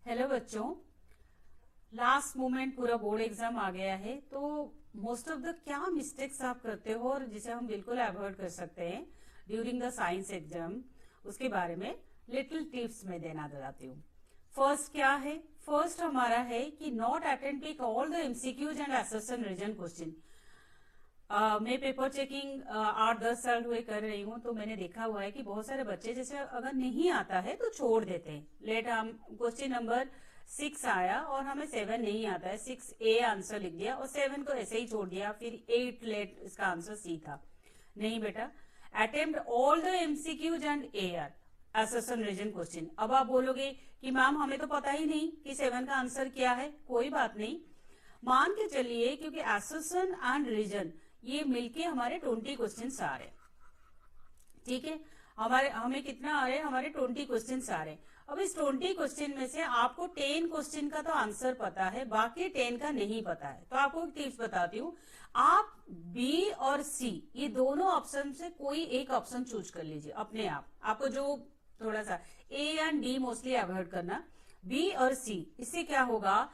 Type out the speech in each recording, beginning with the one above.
Hello बच्चों, last moment पूरा board exam आ गया है तो मोस्ट ऑफ द क्या मिस्टेक्स आप करते हो और जिसे हम बिल्कुल अवॉइड कर सकते हैं ड्यूरिंग द साइंस एग्जाम, उसके बारे में लिटिल टिप्स में देना चाहती हूँ। फर्स्ट क्या है? फर्स्ट हमारा है कि not attend pick all the MCQs and assertion reason question. मैं पेपर चेकिंग 8-10 साल हुए कर रही हूँ तो मैंने देखा हुआ है कि बहुत सारे बच्चे जैसे अगर नहीं आता है तो छोड़ देते हैं। लेट हम क्वेश्चन नंबर 6 आया और हमें 7 नहीं आता है, 6A आंसर लिख दिया और 7 को ऐसे ही छोड़ दिया, फिर 8 लेट इसका आंसर C था। नहीं बेटा, attempt all the MCQs and AR assertion reason question. अब आप बोलोगे कि मैम हमें तो पता ही नहीं कि 7 का आंसर क्या है। कोई बात नहीं, मान के चलिए क्योंकि असर्शन एंड रीजन ये मिलके हमारे 20 क्वेश्चन आ रहे। ठीक है, हमें कितना आ रहे हैं? हमारे 20 क्वेश्चन आ रहे। अब इस 20 क्वेश्चन में से आपको 10 क्वेश्चन का तो आंसर पता है, बाकी 10 का नहीं पता है। तो आपको एक टिप्स बताती हूँ, आप B और C ये दोनों ऑप्शन से कोई एक ऑप्शन चूज कर लीजिए अपने आप। आपको जो थोड़ा सा A and D mostly avoid करना, B और C। इससे क्या होगा,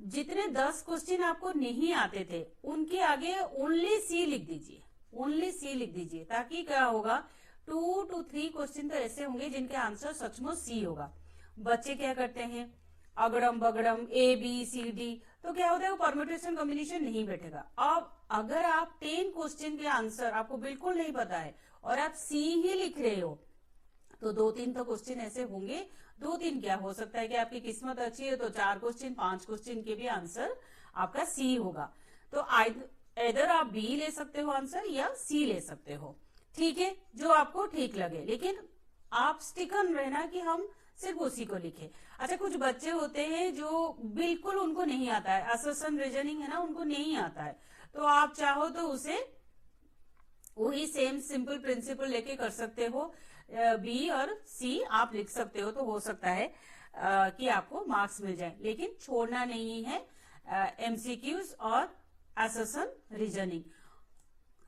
जितने 10 क्वेश्चन आपको नहीं आते थे उनके आगे ओनली C लिख दीजिए, ओनली C लिख दीजिए, ताकि क्या होगा 2 to 3 क्वेश्चन तो ऐसे होंगे जिनके आंसर सचमुच C होगा। बच्चे क्या करते हैं, अगड़म बगड़म ABCD, तो क्या होता है वो परम्यूटेशन कॉम्बिनेशन नहीं बैठेगा। अब अगर आप 10 क्वेश्चन के आंसर आपको बिल्कुल नहीं पता है और आप C ही लिख रहे हो तो 2-3 तो क्वेश्चन ऐसे होंगे, 2-3 क्या हो सकता है कि आपकी किस्मत अच्छी है तो 4 क्वेश्चन 5 क्वेश्चन के भी आंसर आपका C होगा। तो इधर आप B ले सकते हो आंसर या C ले सकते हो, ठीक है, जो आपको ठीक लगे, लेकिन आप स्टिकन रहना कि हम सिर्फ उसी को लिखे। अच्छा, कुछ बच्चे होते हैं जो बिल्कुल उनको नहीं आता है, असर्शन रीजनिंग है ना, उनको नहीं आता है, तो आप चाहो तो उसे वही सेम सिंपल प्रिंसिपल लेके कर सकते हो। B और C आप लिख सकते हो तो हो सकता है कि आपको मार्क्स मिल जाए, लेकिन छोड़ना नहीं है MCQs और assertion reasoning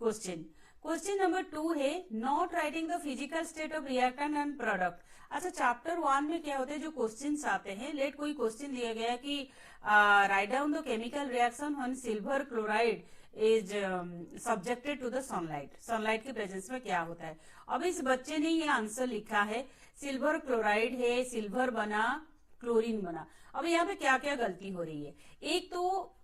question. Question number 2 है not writing the physical state of reactant and product. अच्छा, चैप्टर 1 में क्या होते हैं जो क्वेश्चंस आते हैं, लेट कोई क्वेश्चन दिया गया कि write down the chemical reaction when silver chloride is subjected to the sunlight. Sunlight के प्रेजेंस में क्या होता है। अब इस बच्चे ने ये आंसर लिखा है, सिल्वर क्लोराइड है, सिल्वर बना, क्लोरीन बना। अब यहाँ पे क्या क्या गलती हो रही है, एक तो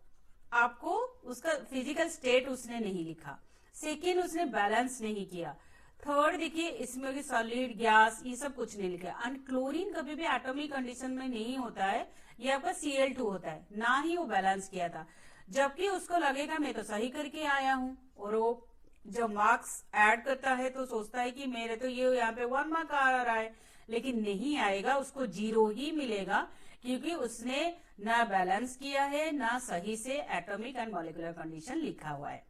आपको उसका फिजिकल स्टेट उसने नहीं लिखा, सेकेंड उसने बैलेंस नहीं किया, थर्ड देखिए इसमें सॉलिड गैस ये सब कुछ नहीं लिखा। एंड क्लोरीन कभी भी एटॉमिक कंडीशन में नहीं होता है, ये आपका Cl2 होता है, ना ही वो बैलेंस किया था, जबकि उसको लगेगा मैं तो सही करके आया हूं। और वो जब मार्क्स ऐड करता है तो सोचता है कि मेरे तो ये यहाँ पे 1 मार्क आ रहा है, लेकिन नहीं आएगा, उसको 0 ही मिलेगा, क्योंकि उसने ना बैलेंस किया है ना सही से एटॉमिक एंड मॉलिक्यूलर कंडीशन लिखा हुआ है।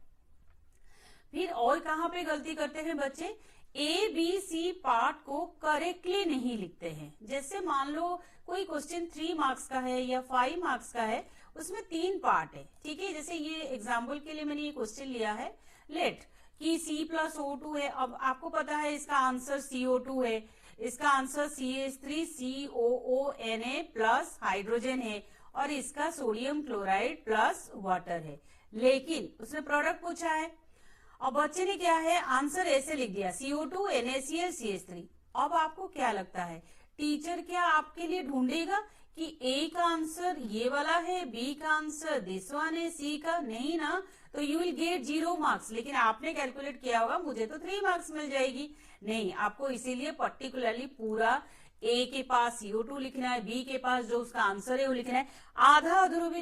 फिर और कहाँ पे गलती करते हैं बच्चे, ABC पार्ट को करेक्टली नहीं लिखते हैं। जैसे मान लो कोई क्वेश्चन 3 मार्क्स का है या 5 मार्क्स का है, उसमें 3 पार्ट है, ठीक है। जैसे ये एग्जाम्पल के लिए मैंने ये क्वेश्चन लिया है, लेट कि C+O2 है। अब आपको पता है इसका आंसर CO2 है, इसका आंसर CH3COONA प्लस हाइड्रोजन है और इसका सोडियम क्लोराइड प्लस वाटर है, लेकिन उसने प्रोडक्ट पूछा है। अब बच्चे ने क्या है आंसर ऐसे लिख दिया CO2 NaCl CH3। अब आपको क्या लगता है टीचर क्या आपके लिए ढूंढेगा कि A का आंसर ये वाला है, B का आंसर दिस वन है, C का नहीं ना, तो यू विल गेट 0 मार्क्स। लेकिन आपने कैलकुलेट किया होगा मुझे तो 3 मार्क्स मिल जाएगी, नहीं, आपको इसीलिए पर्टिकुलरली पूरा A के पास CO2 लिखना है, B के पास जो उसका आंसर है वो लिखना है, आधा अधूरा भी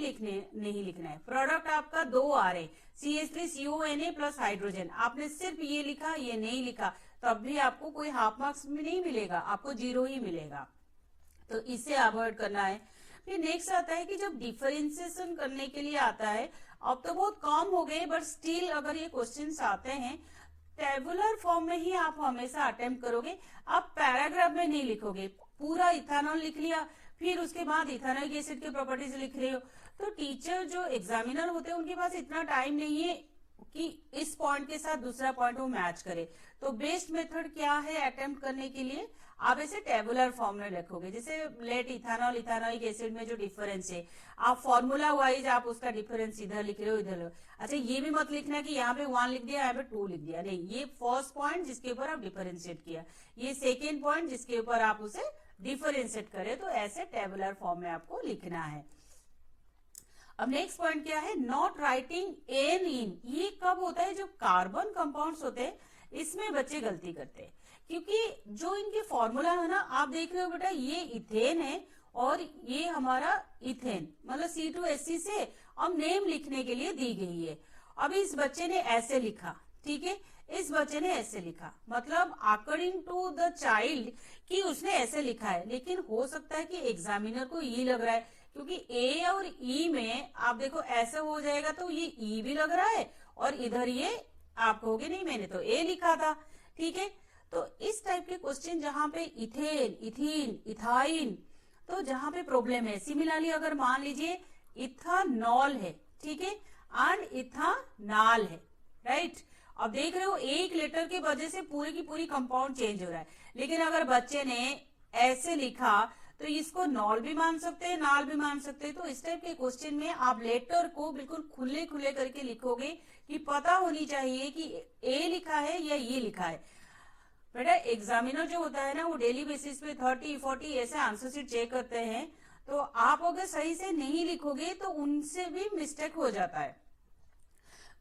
नहीं लिखना है। प्रोडक्ट आपका 2 आ रहे, CH3CONA प्लस हाइड्रोजन, आपने सिर्फ ये लिखा, ये नहीं लिखा, तब भी आपको कोई हाफ मार्क्स में नहीं मिलेगा, आपको 0 ही मिलेगा। तो इसे अवॉइड करना है। फिर नेक्स्ट आता है कि जब डिफरेंशिएशन करने के लिए आता है, अब तो बहुत कम हो गए बट स्टिल अगर ये क्वेश्चंस आते हैं, टेबुलर फॉर्म में ही आप हमेशा अटेम्प्ट करोगे, आप पैराग्राफ में नहीं लिखोगे। पूरा इथेनॉल लिख लिया, फिर उसके बाद इथेनॉलिक एसिड के प्रॉपर्टीज लिख रहे हो, तो टीचर जो एग्जामिनर होते हैं उनके पास इतना टाइम नहीं है कि इस पॉइंट के साथ दूसरा पॉइंट वो मैच करे। तो बेस्ट मेथड क्या है अटेम्प्ट करने के लिए, आप इसे टेबुलर फॉर्म में लिखोगे। जैसे लेट इथानॉल इथानोइक एसिड में जो डिफरेंस है, आप फॉर्मूला वाइज आप उसका डिफरेंस इधर लिख रहे हो इधर लिख। अच्छा, ये भी मत लिखना कि यहाँ पे 1 लिख दिया यहाँ पे 2 लिख दिया, नहीं, ये फर्स्ट पॉइंट जिसके ऊपर आप डिफरेंशिएट किया, ये सेकेंड पॉइंट जिसके ऊपर आप उसे डिफरेंशिएट करे, तो ऐसे टेबुलर फॉर्म में आपको लिखना है। अब नेक्स्ट पॉइंट क्या है, नॉट राइटिंग एन इन। ये कब होता है, जो कार्बन कंपाउंड्स होते हैं इसमें बच्चे गलती करते हैं, क्योंकि जो इनके फॉर्मूला है ना, आप देख रहे हो बेटा, ये इथेन है और ये हमारा इथेन, मतलब C2H6 से अब नेम लिखने के लिए दी गई है। अब इस बच्चे ने ऐसे लिखा, ठीक है, इस बच्चे ने ऐसे लिखा, मतलब अकॉर्डिंग टू द चाइल्ड कि उसने ऐसे लिखा है, लेकिन हो सकता है कि एग्जामिनर को ये लग रहा है, क्योंकि ए और ई में आप देखो ऐसे हो जाएगा तो ये ई भी लग रहा है और इधर ये आप कहोगे नहीं मैंने तो ए लिखा था, ठीक है। तो इस टाइप के क्वेश्चन जहां पे इथेन, इथीन, इथाइन, तो जहां पे प्रॉब्लम है, सिमिलरली अगर मान लीजिए इथानॉल है, ठीक है, एंड इथानॉल है, राइट। अब देख रहे हो एक लेटर की वजह से पूरी की पूरी कंपाउंड चेंज हो रहा है, लेकिन अगर बच्चे ने ऐसे लिखा तो इसको नॉल भी मान सकते हैं, नाल भी मान सकते हैं। तो इस टाइप के क्वेश्चन में आप लेटर को बिल्कुल खुले खुले करके लिखोगे कि पता होनी चाहिए कि ए लिखा है या ये लिखा है। बेटा एग्जामिनर जो होता है ना, वो डेली बेसिस पे 30-40 ऐसे आंसर शीट चेक करते हैं, तो आप अगर सही से नहीं लिखोगे तो उनसे भी मिस्टेक हो जाता है।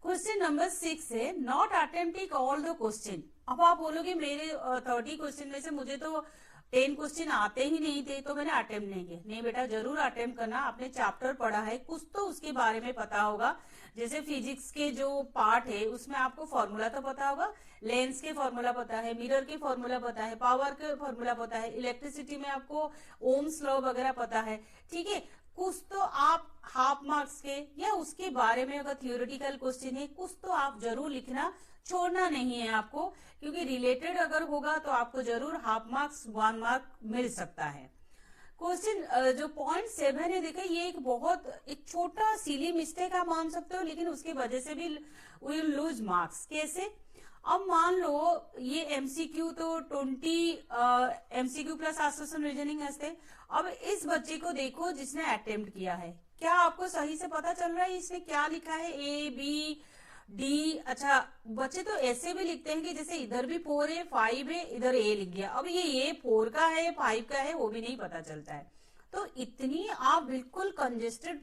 क्वेश्चन नंबर 6 है, not attempting all the question. अब आप बोलोगे मेरे 30 क्वेश्चन में से मुझे तो 10 क्वेश्चन आते ही नहीं थे तो मैंने अटेम्प्ट नहीं किया। नहीं बेटा, जरूर अटेम्प्ट करना। आपने चैप्टर पढ़ा है, कुछ तो उसके बारे में पता होगा। जैसे फिजिक्स के जो पार्ट है उसमें आपको फॉर्मूला तो पता होगा, लेंस के फॉर्मूला पता है, मिरर के फॉर्मूला पता है, पावर के फॉर्मूला पता है, इलेक्ट्रिसिटी में आपको ओम्स लॉ वगैरह पता है, ठीक है। कुछ तो आप हाफ मार्क्स के या उसके बारे में अगर थियोरेटिकल क्वेश्चन है, कुछ तो आप जरूर लिखना, छोड़ना नहीं है आपको, क्योंकि रिलेटेड अगर होगा तो आपको जरूर हाफ मार्क्स 1 मार्क मिल सकता है। क्वेश्चन जो पॉइंट 7 है, देखा, ये एक छोटा सिली मिस्टेक आप मान सकते हो, लेकिन उसकी वजह से भी विल लूज मार्क्स। कैसे? अब मान लो ये एमसीक्यू तो 20 एमसीक्यू प्लस एसोसिएशन रीजनिंग है। अब इस बच्चे को देखो जिसने अटेम्प्ट किया है, क्या आपको सही से पता चल रहा है इसने क्या लिखा है, ए बी डी? अच्छा, बच्चे तो ऐसे भी लिखते हैं कि जैसे इधर भी 4 है 5 है, इधर ए लिख दिया। अब ये 4 का है 5 का है वो भी नहीं पता चलता है। तो इतनी आप बिल्कुल कंजेस्टेड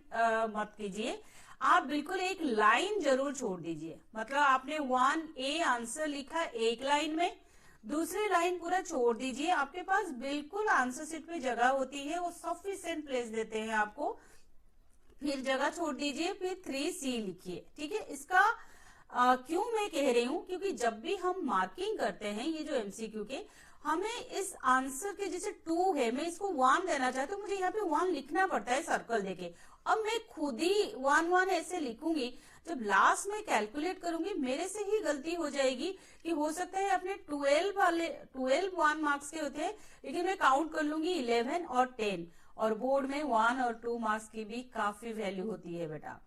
मत कीजिए, आप बिल्कुल एक लाइन जरूर छोड़ दीजिए। मतलब आपने 1A आंसर लिखा एक लाइन में, दूसरी लाइन पूरा छोड़ दीजिए। आपके पास बिल्कुल आंसर शीट पे जगह होती है, वो सफिशिएंट प्लेस देते हैं आपको, फिर जगह छोड़ दीजिए, फिर 3C लिखिए, ठीक है। इसका क्यों मैं कह रही हूँ, क्योंकि जब भी हम मार्किंग करते हैं ये जो एमसीक्यू के, हमें इस आंसर के जैसे 2 है, मैं इसको 1 देना चाहती हूँ, मुझे यहाँ पे 1 लिखना पड़ता है सर्कल देके। अब मैं खुद ही 1-1 ऐसे लिखूंगी, जब लास्ट में कैलकुलेट करूंगी मेरे से ही गलती हो जाएगी कि हो सकता है अपने 12 1 मार्क्स के होते हैं, लेकिन मैं काउंट कर लूंगी 11 और 10, और बोर्ड में 1 और 2 मार्क्स की भी काफी वैल्यू होती है बेटा।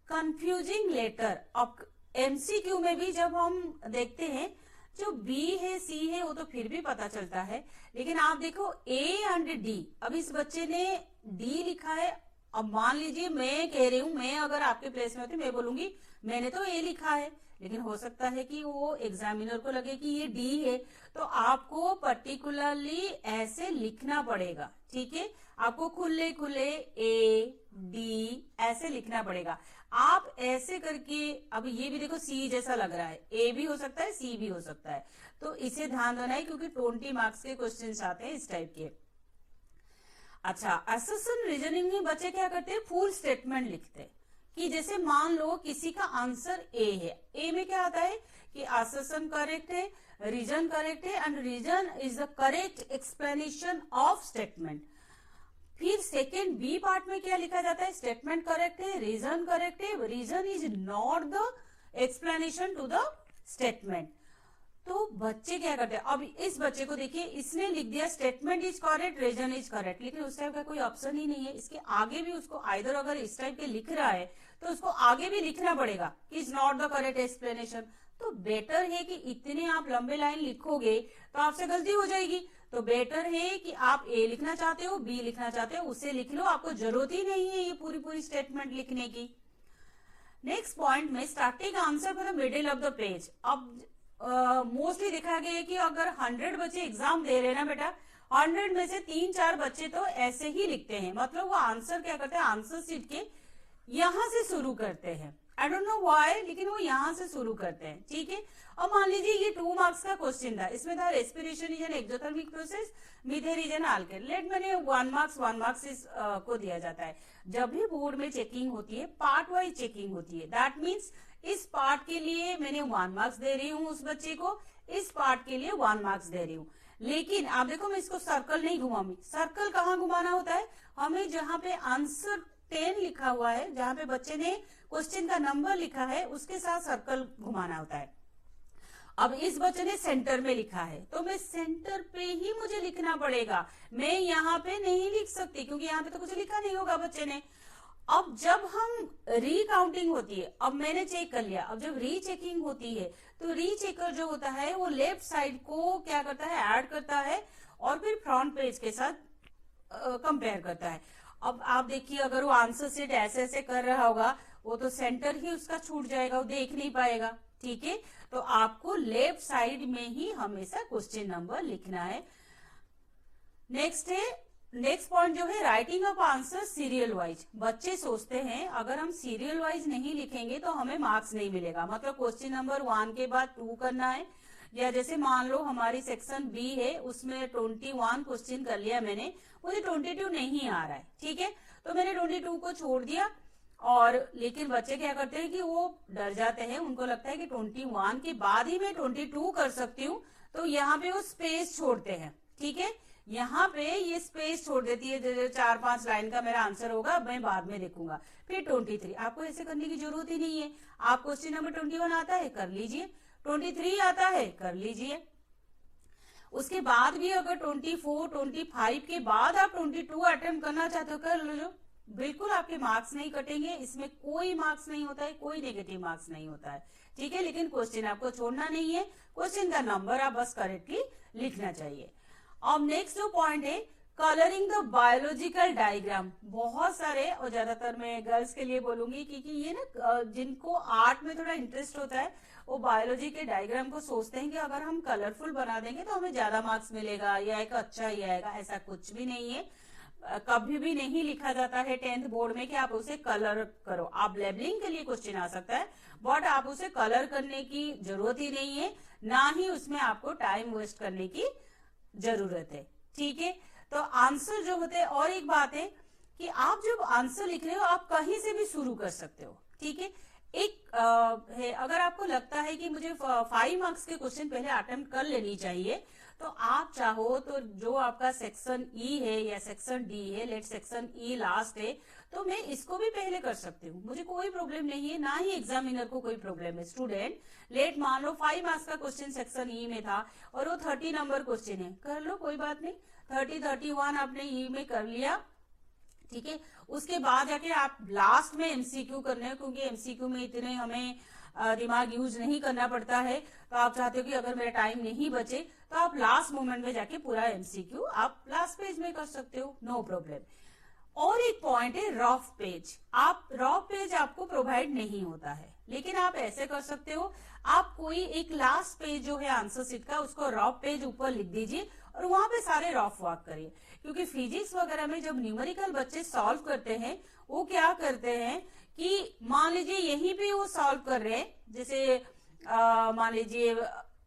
कंफ्यूजिंग लेटर, अब एमसीक्यू में भी जब हम देखते हैं जो बी है सी है वो तो फिर भी पता चलता है, लेकिन आप देखो ए एंड डी। अब इस बच्चे ने डी लिखा है, अब मान लीजिए मैं कह रही हूं, मैं अगर आपके प्लेस में होती मैं बोलूंगी मैंने तो ए लिखा है, लेकिन हो सकता है कि वो एग्जामिनर को लगे कि ये डी है, तो आपको पर्टिकुलरली ऐसे लिखना पड़ेगा, ठीक है। आपको खुले खुले ए डी ऐसे लिखना पड़ेगा। आप ऐसे करके, अब ये भी देखो सी जैसा लग रहा है, ए भी हो सकता है सी भी हो सकता है, तो इसे ध्यान देना है क्योंकि 20 मार्क्स के क्वेश्चंस आते हैं इस टाइप के। अच्छा, एसोसिएशन रीजनिंग में बच्चे क्या करते हैं, फुल स्टेटमेंट लिखते हैं कि जैसे मान लो किसी का आंसर ए है, ए में क्या आता है कि एसोसिएशन करेक्ट है, रीजन करेक्ट है, and reason is the correct explanation of statement. फिर सेकेंड बी पार्ट में क्या लिखा जाता है, स्टेटमेंट करेक्ट है, रीजन करेक्ट है, reason is not the explanation to the statement. तो बच्चे क्या करते हैं, अब इस बच्चे को देखिए, इसने लिख दिया statement is correct, reason is correct, लेकिन उस टाइप का कोई ऑप्शन ही नहीं है। इसके आगे भी उसको आइदर, अगर इस टाइप के लिख रहा है तो उसको आगे भी लिखना पड़ेगा कि is not the correct explanation. तो बेटर है कि इतने आप लंबे लाइन लिखोगे तो आपसे गलती हो जाएगी। तो बेटर है कि आप ए लिखना चाहते हो, बी लिखना चाहते हो, उसे लिख लो, आपको जरूरत ही नहीं है ये पूरी पूरी स्टेटमेंट लिखने की। नेक्स्ट पॉइंट में starting answer for the middle of the page. अब मोस्टली देखा गया है कि अगर 100 बच्चे एग्जाम दे रहे हैं ना बेटा, 100 में से 3-4 बच्चे तो ऐसे ही लिखते हैं, मतलब वो आंसर क्या करते हैं, आंसर सीट के यहां से शुरू करते हैं। आई डोंट नो व्हाई, लेकिन वो यहां से शुरू करते हैं। ठीक है, अब मान लीजिए ये 2 मार्क्स का क्वेश्चन था, इसमें था respiration is an exothermic process, methane is an alkane. Let मैंने 1 मार्क्स इस को दिया जाता है। जब भी बोर्ड में चेकिंग होती है, पार्ट वाइज चेकिंग होती है, दैट मीन्स इस पार्ट के लिए मैंने 1 मार्क्स दे रही हूँ उस बच्चे को, इस पार्ट के लिए 1 मार्क्स दे रही हूँ। लेकिन आप देखो, मैं इसको सर्कल नहीं घुमाऊंगी। सर्कल कहाँ घुमाना होता है, हमें जहां पे आंसर 10 लिखा हुआ है, जहां पे बच्चे ने क्वेश्चन का नंबर लिखा है, उसके साथ सर्कल घुमाना होता है। अब इस बच्चे ने सेंटर में लिखा है, तो मैं सेंटर पे ही मुझे लिखना पड़ेगा, मैं यहाँ पे नहीं लिख सकती, क्योंकि यहाँ पे तो कुछ लिखा नहीं होगा बच्चे ने। अब जब हम रीकाउंटिंग होती है, अब मैंने चेक कर लिया, अब जब रीचेकिंग होती है तो रीचेकर जो होता है वो लेफ्ट साइड को क्या करता है, ऐड करता है और फिर फ्रंट पेज के साथ कंपेयर करता है। अब आप देखिए, अगर वो आंसर सीट ऐसे ऐसे कर रहा होगा, वो तो सेंटर ही उसका छूट जाएगा, वो देख नहीं पाएगा। ठीक है, तो आपको लेफ्ट साइड में ही हमेशा क्वेश्चन नंबर लिखना है। नेक्स्ट पॉइंट जो है, writing of answer serial wise. बच्चे सोचते हैं अगर हम सीरियल वाइज नहीं लिखेंगे तो हमें मार्क्स नहीं मिलेगा, मतलब क्वेश्चन नंबर 1 के बाद 2 करना है, या जैसे मान लो हमारी सेक्शन बी है, उसमें 21 क्वेश्चन कर लिया मैंने, मुझे 22 नहीं आ रहा है। ठीक है, तो मैंने 22 को छोड़ दिया। और लेकिन बच्चे क्या करते हैं कि वो डर जाते हैं, उनको लगता है कि 21 के बाद ही मैं 22 कर सकती हूँ, तो यहाँ पे वो स्पेस छोड़ते हैं। ठीक है, यहाँ पे ये स्पेस छोड़ देती है, 4-5 लाइन का मेरा आंसर होगा, मैं बाद में देखूंगा। फिर 23, आपको ऐसे करने की जरूरत ही नहीं है। आप क्वेश्चन नंबर 21 आता है, कर लीजिए, 23 आता है, कर लीजिए। उसके बाद भी अगर 24, 25 के बाद आप 22 अटेम्प्ट करना चाहते हो, कर लो, बिल्कुल आपके मार्क्स नहीं कटेंगे, इसमें कोई मार्क्स नहीं होता है, कोई नेगेटिव मार्क्स नहीं होता है। ठीक है, लेकिन क्वेश्चन आपको छोड़ना नहीं है, क्वेश्चन का नंबर आप बस करेक्टली लिखना चाहिए। अब नेक्स्ट जो पॉइंट है, कलरिंग द बायोलॉजिकल डायग्राम। बहुत सारे, और ज्यादातर मैं गर्ल्स के लिए बोलूंगी, क्योंकि ये ना जिनको आर्ट में थोड़ा इंटरेस्ट होता है, वो बायोलॉजी के डायग्राम को सोचते हैं कि अगर हम कलरफुल बना देंगे तो हमें ज्यादा मार्क्स मिलेगा या एक अच्छा ही आएगा। ऐसा कुछ भी नहीं है, कभी भी नहीं लिखा जाता है 10th बोर्ड में कि आप उसे कलर करो। आप लेबलिंग के लिए क्वेश्चन आ सकता है, बट आप उसे कलर करने की जरूरत ही नहीं है, ना ही उसमें आपको टाइम वेस्ट करने की जरूरत है। ठीक है, तो आंसर जो होते हैं, और एक बात है कि आप जब आंसर लिख रहे हो आप कहीं से भी शुरू कर सकते हो। ठीक है, एक है, अगर आपको लगता है कि मुझे 5 मार्क्स के क्वेश्चन पहले अटेम्प्ट कर लेनी चाहिए, तो आप चाहो तो जो आपका सेक्शन ई है या सेक्शन डी है, लेट सेक्शन ई लास्ट है, तो मैं इसको भी पहले कर सकती हूँ, मुझे कोई प्रॉब्लम नहीं है, ना ही एग्जामिनर को कोई प्रॉब्लम है। स्टूडेंट, लेट मान लो 5 मार्क्स का क्वेश्चन सेक्शन ई में था और वो 30 नंबर क्वेश्चन है, कर लो, कोई बात नहीं, 31 आपने ई में कर लिया। ठीक है, उसके बाद जाके आप लास्ट में एमसीक्यू करने हैं, क्योंकि एमसीक्यू में इतने हमें दिमाग यूज नहीं करना पड़ता है, तो आप चाहते हो कि अगर मेरा टाइम नहीं बचे तो आप लास्ट मोमेंट में जाके पूरा एमसीक्यू आप लास्ट पेज में कर सकते हो, नो प्रॉब्लम। और एक पॉइंट है रफ पेज। आप रफ पेज आपको प्रोवाइड नहीं होता है, लेकिन आप ऐसे कर सकते हो, आप कोई एक लास्ट पेज जो है आंसर सीट का, उसको रफ पेज ऊपर लिख दीजिए और वहां पे सारे रफ वर्क करिए। क्योंकि फिजिक्स वगैरह में जब न्यूमेरिकल बच्चे सॉल्व करते हैं, वो क्या करते हैं कि मान लीजिए यहीं पे वो सॉल्व कर रहे हैं, जैसे मान लीजिए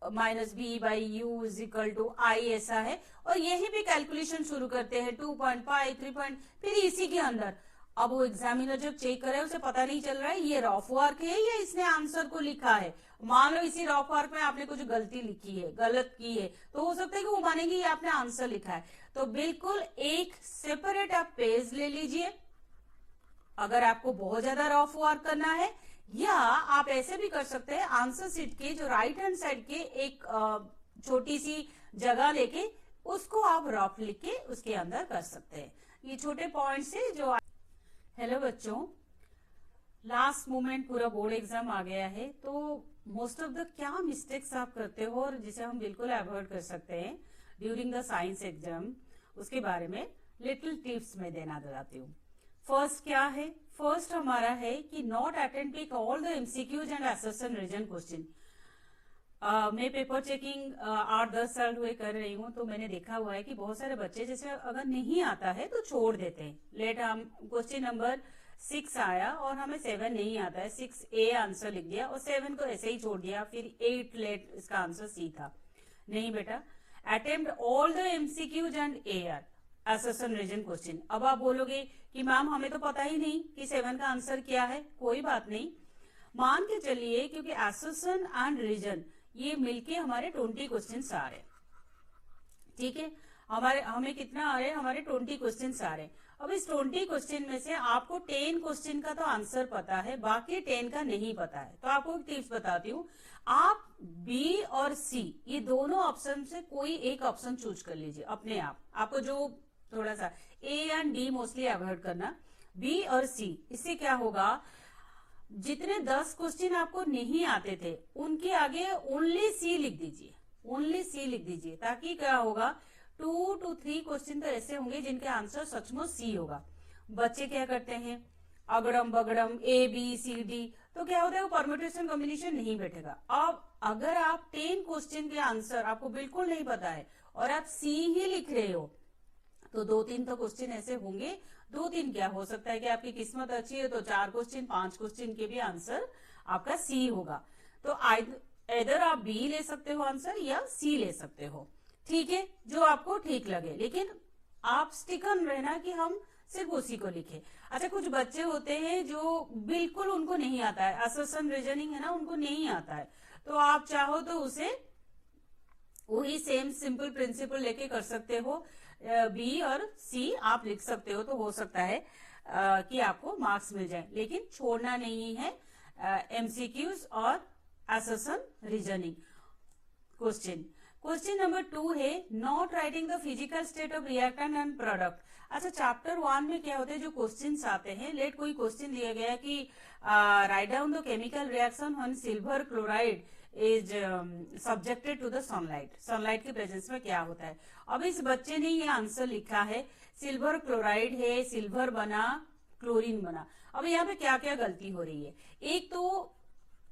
-b/u = i ऐसा है, और यहीं पे कैलकुलेशन शुरू करते हैं 2.5, 3. फिर इसी के अंदर अब वो एग्जामिनर जब चेक करे उसे पता नहीं चल रहा है ये रफ वर्क है या इसने आंसर को लिखा है। मान लो इसी रफ वर्क में आपने कुछ गलती लिखी है, गलत की है, तो हो सकता है कि वो मानेंगे ये आपने आंसर लिखा है। तो बिल्कुल एक सेपरेट आप पेज ले लीजिए, अगर आपको बहुत ज्यादा रफ वर्क करना है, या आप ऐसे भी कर सकते हैं, आंसर शीट के जो राइट हैंड साइड के एक छोटी सी जगह लेके उसको आप रफ लिख के उसके अंदर कर सकते हैं। ये छोटे पॉइंट्स है जो। हेलो बच्चों, लास्ट मोमेंट पूरा बोर्ड एग्जाम आ गया है, तो मोस्ट ऑफ द क्या मिस्टेक्स आप करते हो और जिसे हम बिल्कुल अवॉइड कर सकते हैं ड्यूरिंग द साइंस एग्जाम, उसके बारे में लिटिल टिप्स में देना चाहती हूँ। फर्स्ट क्या है? फर्स्ट हमारा है कि not attempt all the MCQs and assertion reason question. मैं पेपर चेकिंग 8-10 साल हुए कर रही हूँ, तो मैंने देखा हुआ है कि बहुत सारे बच्चे जैसे अगर नहीं आता है तो छोड़ देते हैं। लेट हम क्वेश्चन नंबर 6 आया और हमें 7 नहीं आता है, 6A आंसर लिख दिया और 7 को ऐसे ही छोड़ दिया, फिर 8 लेट इसका आंसर C था। नहीं बेटा, attempt all the MCQs and AR assertion reason question. अब आप बोलोगे कि मैम हमें तो पता ही नहीं कि 7 का आंसर क्या है। कोई बात नहीं, मान के चलिए, क्योंकि असर्शन एंड रीजन ये मिलके हमारे 20 क्वेश्चन आ रहे, ठीक है। हमें कितना आ रहे हैं? हमारे 20 क्वेश्चन आ रहे हैं। अब इस 20 क्वेश्चन में से आपको 10 क्वेश्चन का तो आंसर पता है, बाकी 10 का नहीं पता है। तो आपको एक टिप्स बताती हूँ, आप B और C ये दोनों ऑप्शन से कोई एक ऑप्शन चूज कर लीजिए अपने आप। आपको जो थोड़ा सा A and D mostly avoid करना, B और C। इससे क्या होगा, जितने 10 क्वेश्चन आपको नहीं आते थे उनके आगे ओनली C लिख दीजिए, ओनली C लिख दीजिए, ताकि क्या होगा 2 to 3 क्वेश्चन तो ऐसे होंगे जिनके आंसर सचमुच C होगा। बच्चे क्या करते हैं, अगड़म बगड़म A B C D, तो क्या होता है वो परम्यूटेशन कॉम्बिनेशन नहीं बैठेगा। अब अगर आप 10 क्वेश्चन के आंसर आपको बिल्कुल नहीं पता है और आप C ही लिख रहे हो, तो 2-3 तो क्वेश्चन ऐसे होंगे, 2-3 क्या हो सकता है कि आपकी किस्मत अच्छी है तो 4 क्वेश्चन 5 क्वेश्चन के भी आंसर आपका C होगा। तो इधर आप B ले सकते हो आंसर या C ले सकते हो, ठीक है, जो आपको ठीक लगे, लेकिन आप स्टिकन रहना कि हम सिर्फ उसी को लिखे। अच्छा, कुछ बच्चे होते हैं जो बिल्कुल उनको नहीं आता है, असर्शन रीजनिंग है ना, उनको नहीं आता है, तो आप चाहो तो उसे वही सेम सिंपल प्रिंसिपल लेके कर सकते हो। B और C आप लिख सकते हो, तो हो सकता है कि आपको मार्क्स मिल जाए, लेकिन छोड़ना नहीं है MCQs और assertion reasoning question. Question number 2 है not writing the physical state of reactant and product. अच्छा, चैप्टर 1 में क्या होते हैं, जो क्वेश्चंस आते हैं, लेट कोई क्वेश्चन दिया गया कि write down the chemical reaction when silver chloride is subjected to the sunlight. Sunlight के प्रेजेंस में क्या होता है। अब इस बच्चे ने ये आंसर लिखा है, सिल्वर क्लोराइड है, सिल्वर बना, क्लोरीन बना। अब यहाँ पे क्या क्या गलती हो रही है, एक तो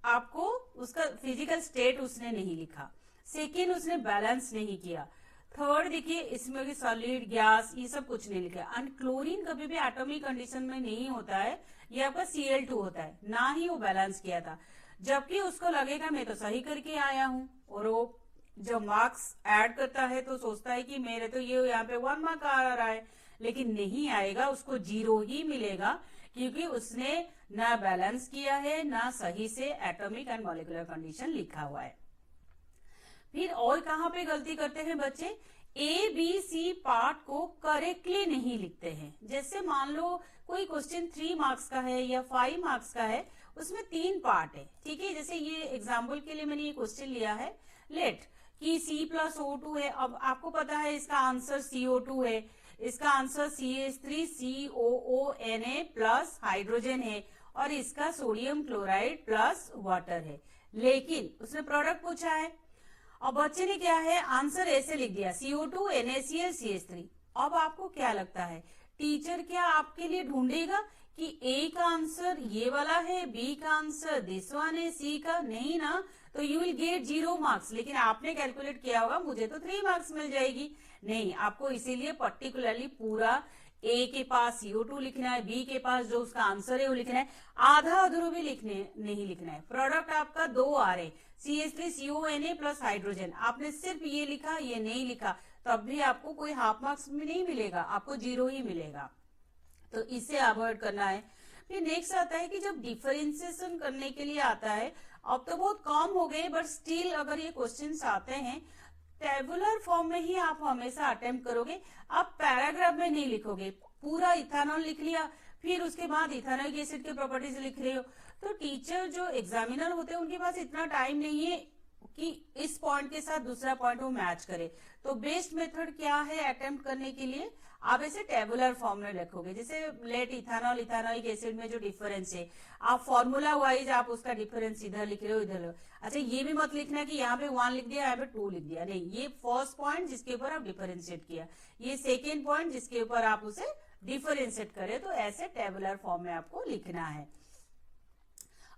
आपको उसका फिजिकल स्टेट उसने नहीं लिखा, सेकेंड उसने बैलेंस नहीं किया, थर्ड देखिए इसमें सॉलिड गैस ये सब कुछ नहीं लिखा। एंड क्लोरीन कभी भी एटॉमिक कंडीशन में नहीं होता है, ये आपका Cl2 होता है, ना ही वो बैलेंस किया था, जबकि उसको लगेगा मैं तो सही करके आया हूं, और वो जब मार्क्स ऐड करता है तो सोचता है कि मेरे तो ये यहाँ पे 1 मार्क आ रहा है, लेकिन नहीं आएगा, उसको 0 ही मिलेगा, क्योंकि उसने ना बैलेंस किया है ना सही से एटॉमिक एंड मॉलिक्यूलर कंडीशन लिखा हुआ है। फिर और कहां पे गलती करते हैं बच्चे, ABC पार्ट को करेक्टली नहीं लिखते हैं। जैसे मान लो कोई क्वेश्चन 3 मार्क्स का है या 5 मार्क्स का है, उसमें 3 पार्ट है, ठीक है। जैसे ये एग्जाम्पल के लिए मैंने ये क्वेश्चन लिया है, लेट कि C+O2 है। अब आपको पता है इसका आंसर CO2 है, इसका आंसर CH3COONA प्लस हाइड्रोजन है, और इसका सोडियम क्लोराइड प्लस वाटर है, लेकिन उसने प्रोडक्ट पूछा है। और बच्चे ने क्या है, आंसर ऐसे लिख दिया CO2 NaCl CH3। अब आपको क्या लगता है, टीचर क्या आपके लिए ढूंढेगा कि A का आंसर ये वाला है, B का आंसर दिस वन है, C का नहीं ना, तो यू विल गेट 0 मार्क्स। लेकिन आपने कैलकुलेट किया होगा मुझे तो 3 मार्क्स मिल जाएगी, नहीं, आपको इसीलिए पर्टिकुलरली पूरा A के पास CO2 लिखना है, B के पास जो उसका आंसर है वो लिखना है, आधा अधूरा भी नहीं लिखना है। प्रोडक्ट आपका 2 आ रहे, CH3CONA प्लस हाइड्रोजन, आपने सिर्फ ये लिखा, ये नहीं लिखा, तब भी आपको कोई हाफ मार्क्स में नहीं मिलेगा, आपको 0 ही मिलेगा, तो इसे अवॉइड करना है। फिर नेक्स्ट आता है कि जब डिफरेंशिएशन करने के लिए आता है, अब तो बहुत कम हो गए, बट स्टिल अगर ये क्वेश्चंस आते हैं, टेबुलर फॉर्म में ही आप हमेशा अटेम्प्ट करोगे, आप पैराग्राफ में नहीं लिखोगे। पूरा इथेनॉल लिख लिया, फिर उसके बाद इथेनॉइक एसिड के प्रॉपर्टीज लिख रहे हो। तो टीचर जो एग्जामिनर होते हैं उनके पास इतना टाइम नहीं है कि इस पॉइंट के साथ दूसरा पॉइंट वो मैच करे। तो बेस्ट मेथड क्या है अटेम्प्ट करने के लिए, आप ऐसे टेबुलर फॉर्म में लिखोगे, जैसे लेट इथेनॉल इथेनॉइक एसिड में जो डिफरेंस है आप फॉर्मूला वाइज आप उसका डिफरेंस इधर लिख रहे हो इधर। अच्छा ये भी मत लिखना कि यहाँ पे 1 लिख दिया यहाँ पे 2 लिख दिया, नहीं, ये फर्स्ट पॉइंट जिसके ऊपर आप डिफरेंशिएट किया, ये सेकेंड पॉइंट जिसके ऊपर आप उसे डिफरेंशिएट करें। तो ऐसे टेबुलर फॉर्म में आपको लिखना है।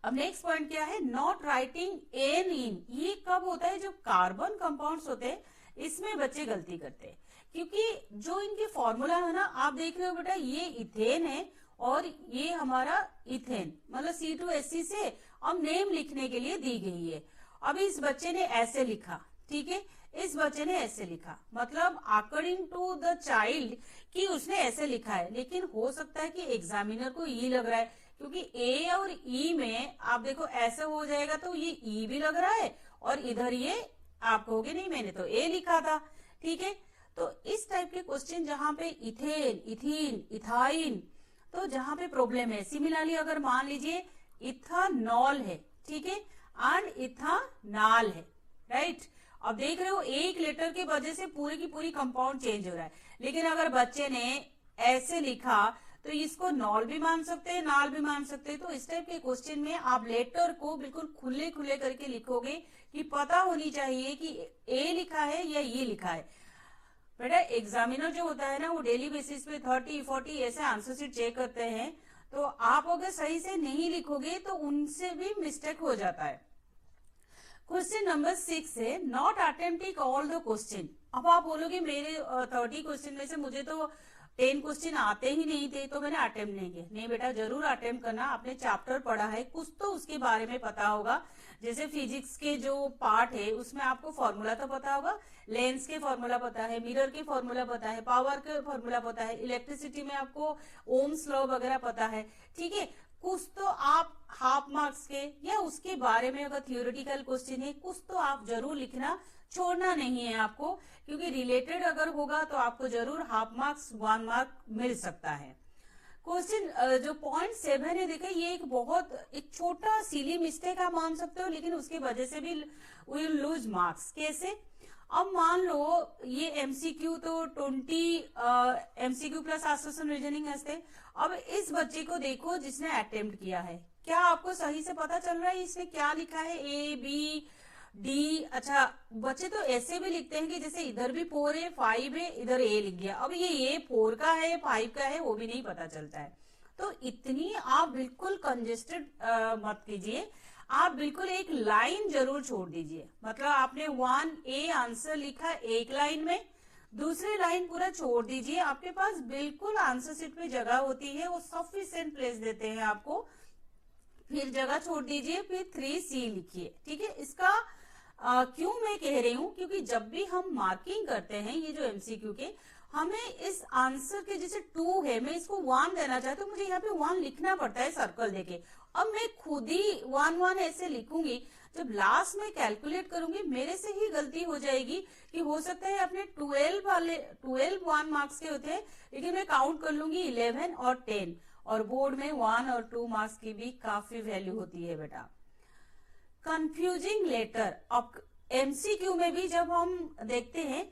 अब नेक्स्ट पॉइंट क्या है, नॉट राइटिंग एन इन। ये कब होता है, जब कार्बन कंपाउंड्स होते हैं इसमें बच्चे गलती करते हैं, क्योंकि जो इनके फॉर्मूला है ना, आप देख रहे हो बेटा ये इथेन है और ये हमारा इथेन मतलब C2H6 से अब नेम लिखने के लिए दी गई है। अब इस बच्चे ने ऐसे लिखा, ठीक है, इस बच्चे ने ऐसे लिखा, मतलब अकॉर्डिंग टू द चाइल्ड कि उसने ऐसे लिखा है, लेकिन हो सकता है कि एग्जामिनर को ये लग रहा है, क्योंकि ए और ई में आप देखो ऐसे हो जाएगा तो ये ई भी लग रहा है और इधर ये आप कहोगे नहीं मैंने तो ए लिखा था, ठीक है। तो इस टाइप के क्वेश्चन जहां पे इथेन इथीन इथाइन, तो जहां पे प्रॉब्लम है, सिमिलरली अगर मान लीजिए इथानॉल है, ठीक है, एंड इथानॉल है, राइट। अब देख रहे हो एक लेटर के वजह से पूरी की पूरी कंपाउंड चेंज हो रहा है, लेकिन अगर बच्चे ने ऐसे लिखा तो इसको नॉल भी मान सकते हैं नाल भी मान सकते हैं। तो इस टाइप के क्वेश्चन में आप लेटर को बिल्कुल खुले खुले करके लिखोगे कि पता होनी चाहिए कि ए लिखा है या ये लिखा है। बेटा एग्जामिनर जो होता है ना वो डेली बेसिस पे 30-40 ऐसे आंसर शीट चेक करते हैं, तो आप अगर सही से नहीं लिखोगे तो उनसे भी मिस्टेक हो जाता है। क्वेश्चन नंबर 6 है not attempting all the question. अब आप बोलोगे मेरे 30 क्वेश्चन में से मुझे तो 10 क्वेश्चन आते ही नहीं थे तो मैंने अटेम्प्ट नहीं किया। नहीं बेटा जरूर अटेम्प्ट करना, आपने चैप्टर पढ़ा है कुछ तो उसके बारे में पता होगा। जैसे फिजिक्स के जो पार्ट है उसमें आपको फॉर्मूला तो पता होगा, लेंस के फॉर्मूला पता है, मिरर के फॉर्मूला पता है, पावर के फॉर्मूला पता है, इलेक्ट्रिसिटी में आपको ओम्स लॉ वगैरह पता है, ठीक है। कुछ तो आप हाफ मार्क्स के या उसके बारे में अगर थियोरेटिकल क्वेश्चन है कुछ तो आप जरूर लिखना, छोड़ना नहीं है आपको, क्योंकि रिलेटेड अगर होगा तो आपको जरूर हाफ मार्क्स 1 मार्क मिल सकता है। क्वेश्चन जो पॉइंट 7 है देखिए ये एक छोटा सिली मिस्टेक आप मान सकते हो, लेकिन उसकी वजह से भी विल लूज मार्क्स। कैसे, अब मान लो ये एमसीक्यू तो 20 एमसीक्यू प्लस एसोसिएशन रीजनिंग है। अब इस बच्चे को देखो जिसने अटेम्प्ट किया है, क्या आपको सही से पता चल रहा है इसने क्या लिखा है, ए बी डी। अच्छा बच्चे तो ऐसे भी लिखते हैं कि जैसे इधर भी 4 है 5 है इधर ए लिख गया, अब ये 4 का है 5 का है वो भी नहीं पता चलता है। तो इतनी आप बिल्कुल कंजेस्टेड मत कीजिए, आप बिल्कुल एक लाइन जरूर छोड़ दीजिए। मतलब आपने 1A आंसर लिखा एक लाइन में, दूसरी लाइन पूरा छोड़ दीजिए। आपके पास बिल्कुल आंसर शीट पे जगह होती है, वो सफिशिएंट प्लेस देते हैं आपको, फिर जगह छोड़ दीजिए, फिर 3C लिखिए, ठीक है। इसका क्यों मैं कह रही हूं, क्योंकि जब भी हम मार्किंग करते हैं ये जो एमसीक्यू के, हमें इस आंसर के जैसे 2 है मैं इसको 1 देना चाहती हूँ, मुझे यहाँ पे 1 लिखना पड़ता है सर्कल देके। अब मैं खुद ही 1 ऐसे लिखूंगी, जब लास्ट में कैलकुलेट करूंगी मेरे से ही गलती हो जाएगी कि हो सकता है अपने 12 1 मार्क्स के होते हैं, लेकिन मैं काउंट कर लूंगी 11 और 10, और बोर्ड में 1 और 2 मार्क्स की भी काफी वैल्यू होती है बेटा। कंफ्यूजिंग लेटर, अब एमसीक्यू में भी जब हम देखते हैं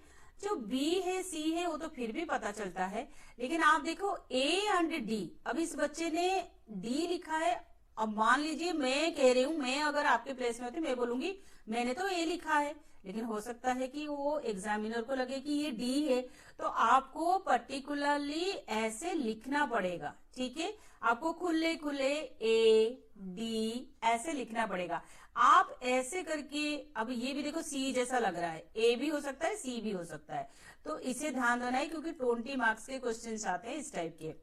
जो बी है सी है वो तो फिर भी पता चलता है, लेकिन आप देखो ए एंड डी, अब इस बच्चे ने डी लिखा है। अब मान लीजिए मैं कह रही हूं, मैं अगर आपके प्लेस में होती मैं बोलूंगी मैंने तो ए लिखा है, लेकिन हो सकता है कि वो एग्जामिनर को लगे कि ये डी है, तो आपको पर्टिकुलरली ऐसे लिखना पड़ेगा, ठीक है। आपको खुले खुले ए डी ऐसे लिखना पड़ेगा। आप ऐसे करके, अब ये भी देखो सी जैसा लग रहा है, ए भी हो सकता है सी भी हो सकता है, तो इसे ध्यान देना है क्योंकि 20 मार्क्स के क्वेश्चन आते हैं इस टाइप के।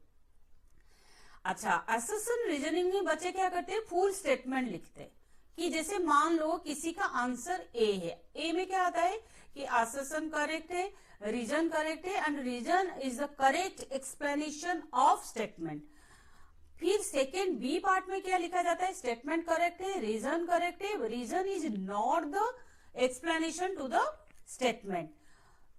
अच्छा एसोसिएशन रीजनिंग में बच्चे क्या करते हैं, फुल स्टेटमेंट लिखते हैं कि जैसे मान लो किसी का आंसर ए है, ए में क्या आता है कि एसोसिएशन करेक्ट है, रीजन करेक्ट है, and reason is the correct explanation of statement. फिर सेकेंड बी पार्ट में क्या लिखा जाता है, स्टेटमेंट करेक्ट है, रीजन करेक्ट है, reason is not the explanation to the statement.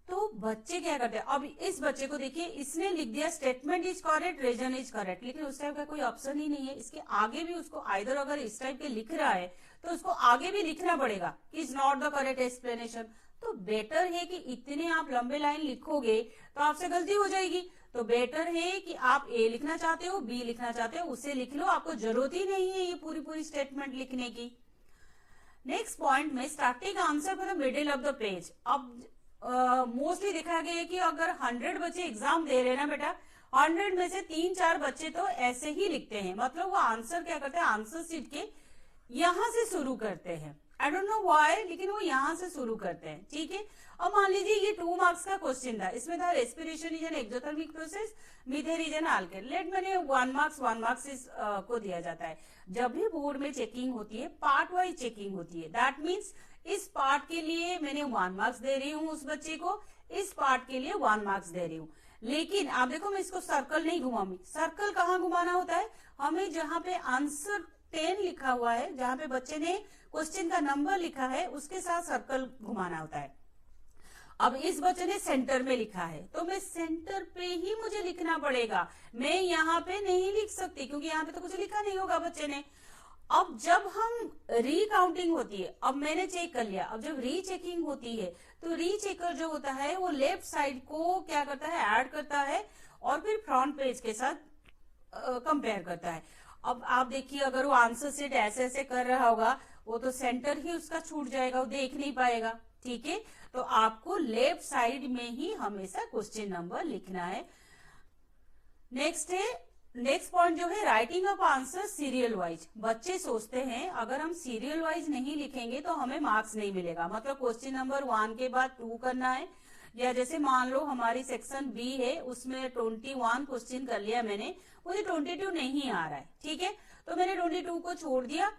तो बच्चे क्या करते हैं, अब इस बच्चे को देखिए, इसने लिख दिया statement is correct, reason is correct, लेकिन उस टाइप का कोई ऑप्शन ही नहीं है। इसके आगे भी उसको आइदर, अगर इस टाइप के लिख रहा है तो उसको आगे भी लिखना पड़ेगा is not the correct explanation. तो बेटर है कि इतने आप लंबे लाइन लिखोगे तो आपसे गलती हो जाएगी। तो बेटर है कि आप ए लिखना चाहते हो, बी लिखना चाहते हो, उसे लिख लो, आपको जरूरत ही नहीं है ये पूरी पूरी स्टेटमेंट लिखने की। नेक्स्ट पॉइंट में starting answer for the middle of the page. अब मोस्टली देखा गया है कि अगर 100 बच्चे एग्जाम दे रहे हैं ना बेटा, 100 में से 3-4 बच्चे तो ऐसे ही लिखते हैं, मतलब वो आंसर क्या करते हैं, आंसर शीट के यहां से शुरू करते हैं। आई डोंट नो व्हाई, लेकिन वो यहां से शुरू करते हैं। ठीक है, अब मान लीजिए ये 2 मार्क्स का क्वेश्चन था, इसमें था respiration is an exothermic process, methane is an alkane. Let मैंने 1 मार्क्स इस को दिया जाता है। जब भी बोर्ड में चेकिंग होती है, पार्ट वाइज चेकिंग होती है, दैट मीन्स इस पार्ट के लिए मैंने 1 मार्क्स दे रही हूँ उस बच्चे को, इस पार्ट के लिए 1 मार्क्स दे रही हूँ। लेकिन आप देखो, मैं इसको सर्कल नहीं घुमाऊंगी। सर्कल कहाँ घुमाना होता है, हमें जहां पे आंसर 10 लिखा हुआ है, जहां पे बच्चे ने क्वेश्चन का नंबर लिखा है, उसके साथ सर्कल घुमाना होता है। अब इस बच्चे ने सेंटर में लिखा है, तो मैं सेंटर पे ही मुझे लिखना पड़ेगा, मैं यहाँ पे नहीं लिख सकती, क्योंकि यहाँ पे तो कुछ लिखा नहीं होगा बच्चे ने। अब जब हम रीकाउंटिंग होती है, अब मैंने चेक कर लिया, अब जब रीचेकिंग होती है तो रीचेकर जो होता है वो लेफ्ट साइड को क्या करता है, ऐड करता है और फिर फ्रंट पेज के साथ कंपेयर करता है। अब आप देखिए, अगर वो आंसर सीट ऐसे ऐसे कर रहा होगा, वो तो सेंटर ही उसका छूट जाएगा, वो देख नहीं पाएगा। ठीक है, तो आपको लेफ्ट साइड में ही हमेशा क्वेश्चन नंबर लिखना है। नेक्स्ट पॉइंट जो है, writing up answer serial wise. बच्चे सोचते हैं अगर हम सीरियल वाइज नहीं लिखेंगे तो हमें मार्क्स नहीं मिलेगा, मतलब क्वेश्चन नंबर 1 के बाद 2 करना है, या जैसे मान लो हमारी सेक्शन बी है, उसमें 21 क्वेश्चन कर लिया मैंने, मुझे 22 नहीं आ रहा है। ठीक है, तो मैंने 22 को छोड़ दिया।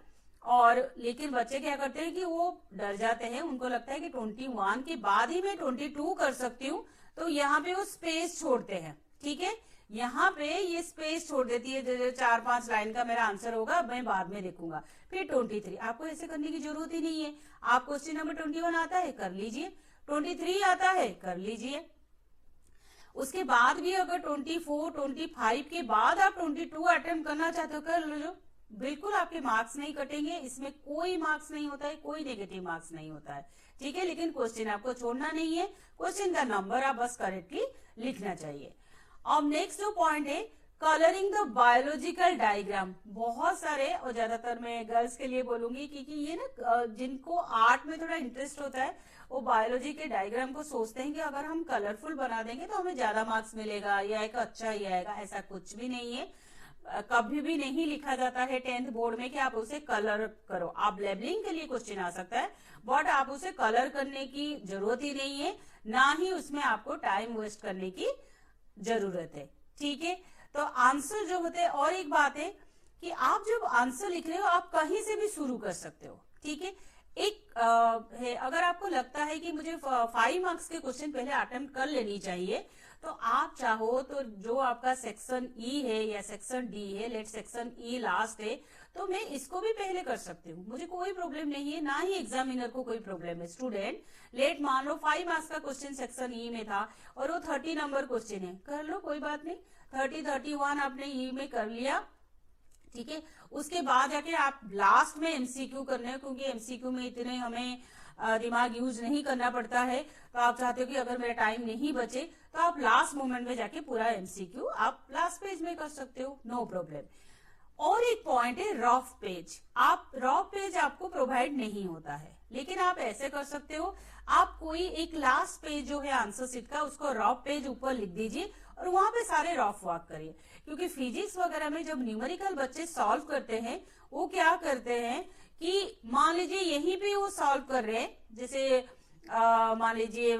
और लेकिन बच्चे क्या करते हैं कि वो डर जाते हैं, उनको लगता है कि 21 के बाद ही मैं 22 कर सकती हूँ, तो यहाँ पे वो स्पेस छोड़ते हैं। ठीक है, यहाँ पे ये स्पेस छोड़ देती है, 4-5 लाइन का मेरा आंसर होगा, मैं बाद में देखूंगा। फिर 23, आपको ऐसे करने की जरूरत ही नहीं है। आप क्वेश्चन नंबर 21 आता है कर लीजिए, 23 आता है कर लीजिए, उसके बाद भी अगर 24, 25 के बाद आप 22 अटेम्प्ट करना चाहते हो कर लो, बिल्कुल आपके मार्क्स नहीं कटेंगे, इसमें कोई मार्क्स नहीं होता है, कोई नेगेटिव मार्क्स नहीं होता है। ठीक है, लेकिन क्वेश्चन आपको छोड़ना नहीं है, क्वेश्चन का नंबर आप बस करेक्टली लिखना चाहिए। अब नेक्स्ट जो पॉइंट है, कलरिंग द बायोलॉजिकल डायग्राम। बहुत सारे, और ज्यादातर मैं गर्ल्स के लिए बोलूंगी, क्योंकि ये ना जिनको आर्ट में थोड़ा इंटरेस्ट होता है, वो बायोलॉजी के डायग्राम को सोचते हैं कि अगर हम कलरफुल बना देंगे तो हमें ज्यादा मार्क्स मिलेगा या एक अच्छा ही आएगा। ऐसा कुछ भी नहीं है, कभी भी नहीं लिखा जाता है 10th बोर्ड में कि आप उसे कलर करो। आप लेबलिंग के लिए क्वेश्चन आ सकता है, बट आप उसे कलर करने की जरूरत ही नहीं है, ना ही उसमें आपको टाइम वेस्ट करने की जरूरत है। ठीक है, तो आंसर जो होते हैं, और एक बात है कि आप जब आंसर लिख रहे हो आप कहीं से भी शुरू कर सकते हो। ठीक है, एक है, अगर आपको लगता है कि मुझे 5 मार्क्स के क्वेश्चन पहले अटेम्प्ट कर लेनी चाहिए, तो आप चाहो तो जो आपका सेक्शन ई है या सेक्शन डी है, लेट सेक्शन ई लास्ट है, तो मैं इसको भी पहले कर सकती हूँ, मुझे कोई प्रॉब्लम नहीं है, ना ही एग्जामिनर को कोई प्रॉब्लम है। स्टूडेंट, लेट मान लो 5 मार्क्स का क्वेश्चन सेक्शन ई में था और वो 30 नंबर क्वेश्चन है, कर लो, कोई बात नहीं, 30-31 आपने ई में कर लिया। ठीक है, उसके बाद जाके आप लास्ट में एमसीक्यू करने हैं, क्योंकि एमसीक्यू में इतने हमें दिमाग यूज नहीं करना पड़ता है, तो आप चाहते हो कि अगर मेरा टाइम नहीं बचे तो आप लास्ट मोमेंट में जाके पूरा एमसीक्यू आप लास्ट पेज में कर सकते हो, नो प्रॉब्लम। और एक पॉइंट है रफ पेज। आप रफ पेज आपको प्रोवाइड नहीं होता है, लेकिन आप ऐसे कर सकते हो, आप कोई एक लास्ट पेज जो है आंसर शीट का, उसको रफ पेज ऊपर लिख दीजिए और वहां पे सारे रफ वर्क करिए। क्योंकि फिजिक्स वगैरह में जब न्यूमेरिकल बच्चे सॉल्व करते हैं, वो क्या करते हैं कि मान लीजिए यहीं पे वो सॉल्व कर रहे हैं, जैसे मान लीजिए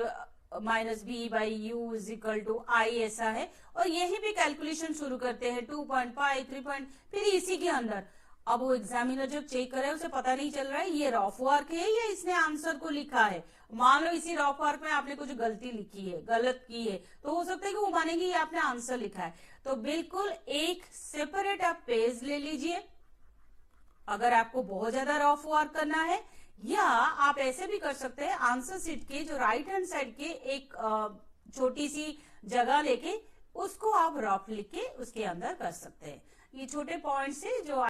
-b/u=i ऐसा है, और यहीं पे कैलकुलेशन शुरू करते हैं 2.5, 3 फिर इसी के अंदर। अब वो एग्जामिनर जब चेक करे उसे पता नहीं चल रहा है ये रफ वर्क है या इसने आंसर को लिखा है। मान लो इसी रफ वर्क में आपने कुछ गलती लिखी है, गलत की है, तो हो सकता है कि वो मानेंगे ये आपने आंसर लिखा है। तो बिल्कुल एक सेपरेट आप पेज ले लीजिए, अगर आपको बहुत ज्यादा रफ वर्क करना है, या आप ऐसे भी कर सकते हैं, आंसर शीट के जो राइट हैंड साइड के एक छोटी सी जगह लेके उसको आप रफ लिख के उसके अंदर कर सकते हैं। ये छोटे पॉइंट से जो